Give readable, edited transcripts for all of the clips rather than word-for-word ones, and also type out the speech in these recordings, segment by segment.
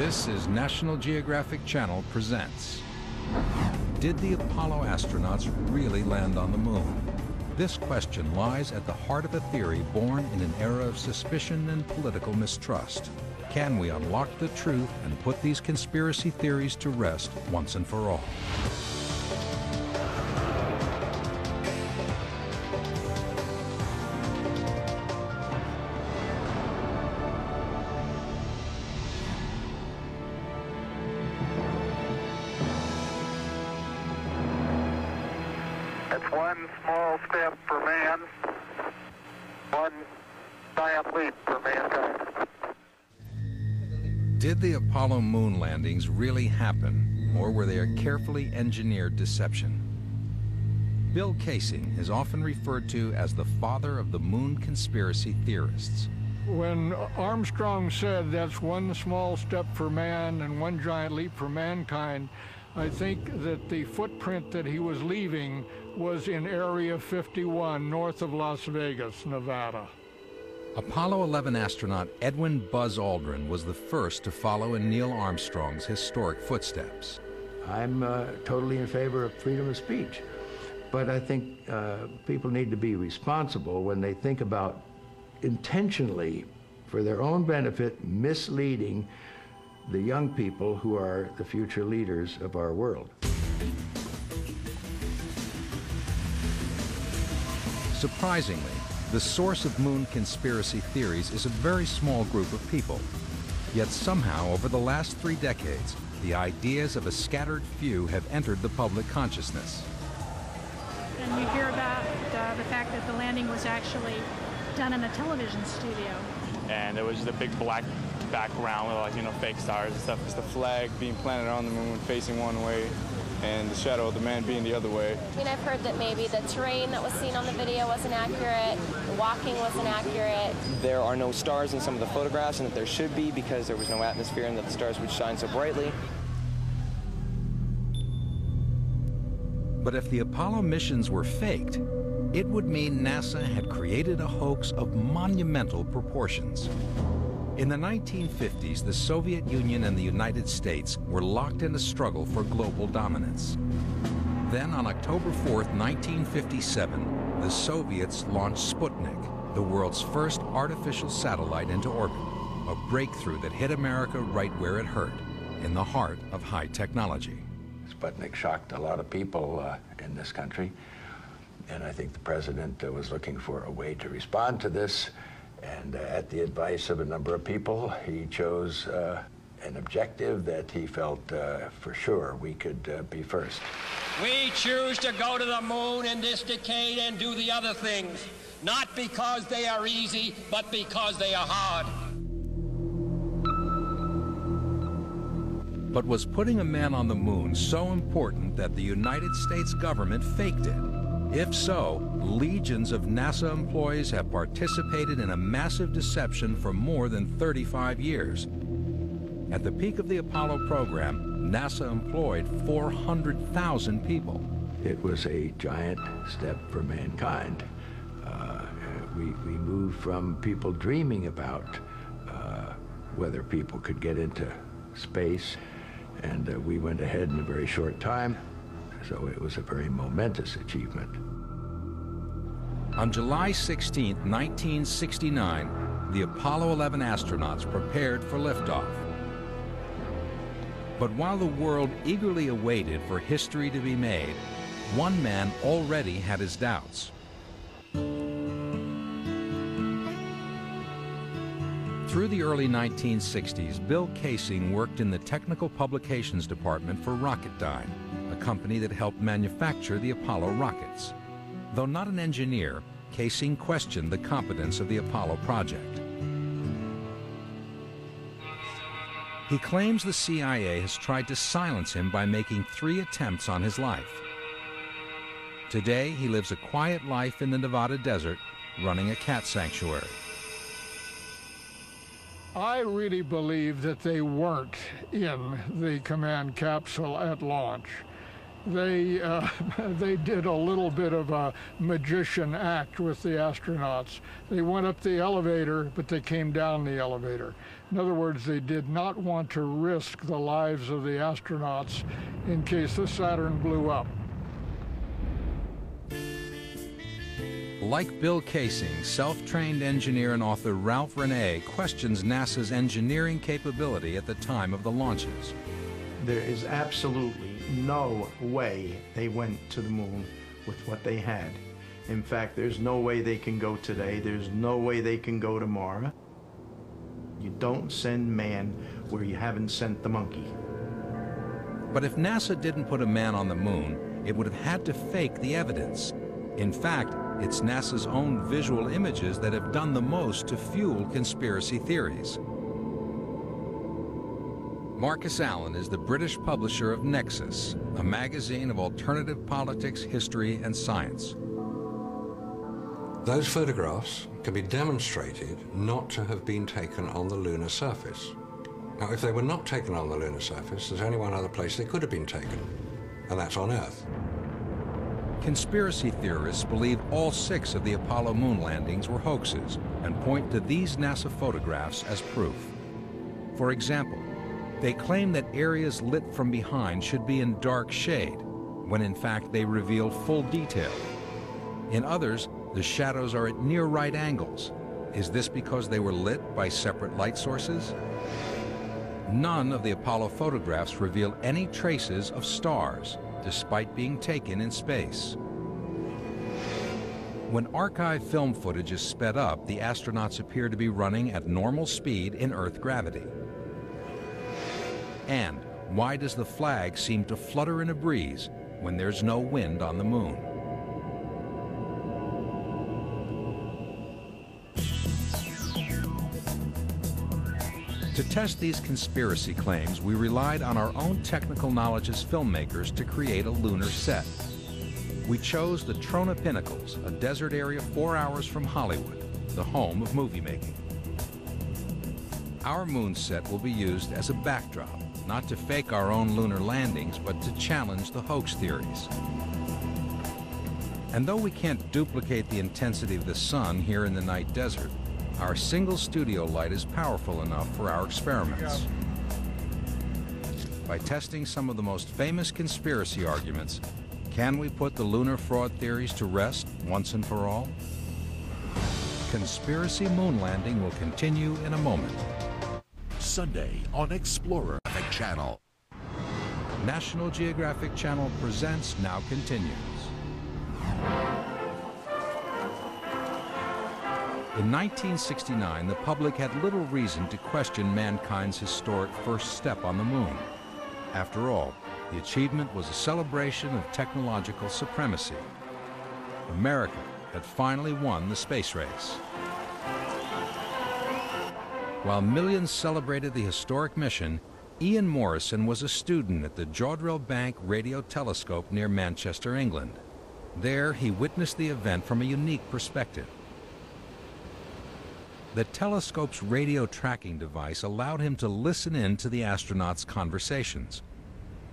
This is National Geographic Channel presents. Did the Apollo astronauts really land on the moon? This question lies at the heart of a theory born in an era of suspicion and political mistrust. Can we unlock the truth and put these conspiracy theories to rest once and for all? It's one small step for man, one giant leap for mankind. Did the Apollo moon landings really happen, or were they a carefully engineered deception? Bill Kaysing is often referred to as the father of the moon conspiracy theorists. When Armstrong said that's one small step for man and one giant leap for mankind, I think that the footprint that he was leaving was in Area 51, north of Las Vegas, Nevada. Apollo 11 astronaut Edwin Buzz Aldrin was the first to follow in Neil Armstrong's historic footsteps. I'm totally in favor of freedom of speech, but I think people need to be responsible when they think about intentionally, for their own benefit, misleading the young people who are the future leaders of our world. Surprisingly, the source of moon conspiracy theories is a very small group of people. Yet somehow, over the last 3 decades, the ideas of a scattered few have entered the public consciousness. And you hear about the fact that the landing was actually done in a television studio. And there was just a big black background with, like, you know, fake stars and stuff. It's the flag being planted on the moon facing one way and the shadow of the man being the other way. I mean, I've heard that maybe the terrain that was seen on the video wasn't accurate, the walking wasn't accurate. There are no stars in some of the photographs, and that there should be because there was no atmosphere and that the stars would shine so brightly. But if the Apollo missions were faked, it would mean NASA had created a hoax of monumental proportions. In the 1950s, the Soviet Union and the United States were locked in a struggle for global dominance. Then on October 4th, 1957, the Soviets launched Sputnik, the world's first artificial satellite into orbit, a breakthrough that hit America right where it hurt, in the heart of high technology. Sputnik shocked a lot of people in this country, and I think the president was looking for a way to respond to this. And at the advice of a number of people, he chose an objective that he felt for sure we could be first. We choose to go to the moon in this decade and do the other things, not because they are easy, but because they are hard. But was putting a man on the moon so important that the United States government faked it? If so, legions of NASA employees have participated in a massive deception for more than 35 years. At the peak of the Apollo program, NASA employed 400,000 people. It was a giant step for mankind. We moved from people dreaming about whether people could get into space, and we went ahead in a very short time. So it was a very momentous achievement. On July 16, 1969, the Apollo 11 astronauts prepared for liftoff. But while the world eagerly awaited for history to be made, one man already had his doubts. Through the early 1960s, Bill Kaysing worked in the technical publications department for Rocketdyne, a company that helped manufacture the Apollo rockets. Though not an engineer, Kaysing questioned the competence of the Apollo project. He claims the CIA has tried to silence him by making 3 attempts on his life. Today, he lives a quiet life in the Nevada desert, running a cat sanctuary. I really believe that they weren't in the command capsule at launch. they did a little bit of a magician act with the astronauts. They went up the elevator, but they came down the elevator. In other words, they did not want to risk the lives of the astronauts in case the Saturn blew up. Like Bill Kaysing, self-trained engineer and author Ralph Renee questions NASA's engineering capability at the time of the launches. There is absolutely no way they went to the moon with what they had. In fact, there's no way they can go today. There's no way they can go tomorrow. You don't send man where you haven't sent the monkey. But if NASA didn't put a man on the moon, it would have had to fake the evidence. In fact, it's NASA's own visual images that have done the most to fuel conspiracy theories. Marcus Allen is the British publisher of Nexus, a magazine of alternative politics, history, and science. Those photographs can be demonstrated not to have been taken on the lunar surface. Now, if they were not taken on the lunar surface, there's only one other place they could have been taken, and that's on Earth. Conspiracy theorists believe all 6 of the Apollo moon landings were hoaxes and point to these NASA photographs as proof. For example, they claim that areas lit from behind should be in dark shade, when in fact they reveal full detail. In others, the shadows are at near right angles. Is this because they were lit by separate light sources? None of the Apollo photographs reveal any traces of stars, despite being taken in space. When archive film footage is sped up, the astronauts appear to be running at normal speed in Earth gravity. And why does the flag seem to flutter in a breeze when there's no wind on the moon? To test these conspiracy claims, we relied on our own technical knowledge as filmmakers to create a lunar set. We chose the Trona Pinnacles, a desert area 4 hours from Hollywood, the home of movie making. Our moon set will be used as a backdrop, not to fake our own lunar landings, but to challenge the hoax theories. And though we can't duplicate the intensity of the sun here in the night desert, our single studio light is powerful enough for our experiments. By testing some of the most famous conspiracy arguments, can we put the lunar fraud theories to rest once and for all? Conspiracy moon landing will continue in a moment. Sunday on Explorer Channel. National Geographic Channel Presents now continues. In 1969, the public had little reason to question mankind's historic first step on the moon. After all, the achievement was a celebration of technological supremacy. America had finally won the space race. While millions celebrated the historic mission, Ian Morrison was a student at the Jodrell Bank Radio Telescope near Manchester, England. There, he witnessed the event from a unique perspective. The telescope's radio tracking device allowed him to listen in to the astronauts' conversations.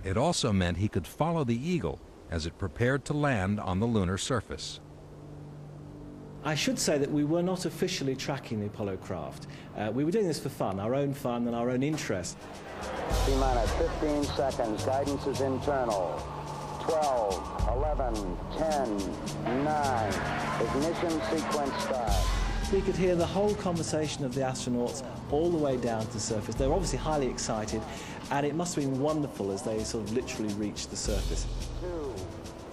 It also meant he could follow the Eagle as it prepared to land on the lunar surface. I should say that we were not officially tracking the Apollo craft. We were doing this for fun, our own fun and our own interest. T-minus 15 seconds. Guidance is internal. 12, 11, 10, 9. Ignition sequence start. We could hear the whole conversation of the astronauts all the way down to the surface. They were obviously highly excited, and it must have been wonderful as they sort of literally reached the surface. 2,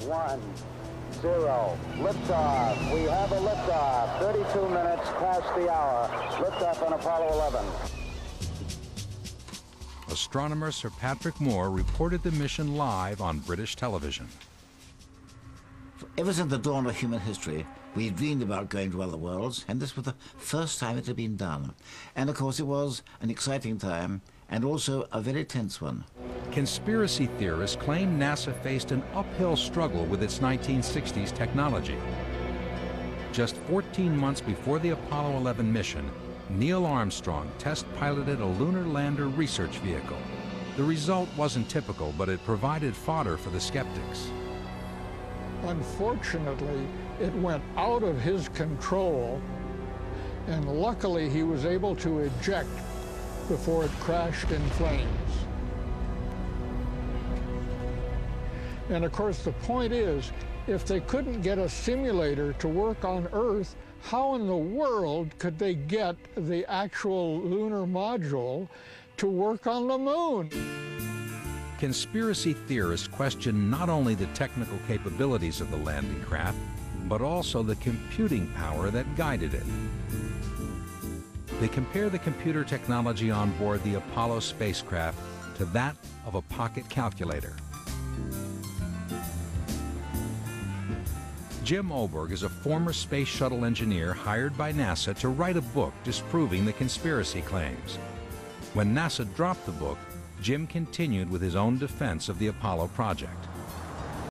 1, 0. Liftoff. We have a liftoff. 32 minutes past the hour. Liftoff on Apollo 11. Astronomer Sir Patrick Moore reported the mission live on British television. Ever since the dawn of human history, we dreamed about going to other worlds, and this was the first time it had been done. And of course it was an exciting time, and also a very tense one. Conspiracy theorists claim NASA faced an uphill struggle with its 1960s technology. Just 14 months before the Apollo 11 mission, Neil Armstrong test-piloted a lunar lander research vehicle. The result wasn't typical, but it provided fodder for the skeptics. Unfortunately, it went out of his control, and luckily he was able to eject before it crashed in flames. And of course, the point is, if they couldn't get a simulator to work on Earth, how in the world could they get the actual lunar module to work on the moon? Conspiracy theorists question not only the technical capabilities of the landing craft, but also the computing power that guided it. They compare the computer technology on board the Apollo spacecraft to that of a pocket calculator. Jim Oberg is a former space shuttle engineer hired by NASA to write a book disproving the conspiracy claims. When NASA dropped the book, Jim continued with his own defense of the Apollo project.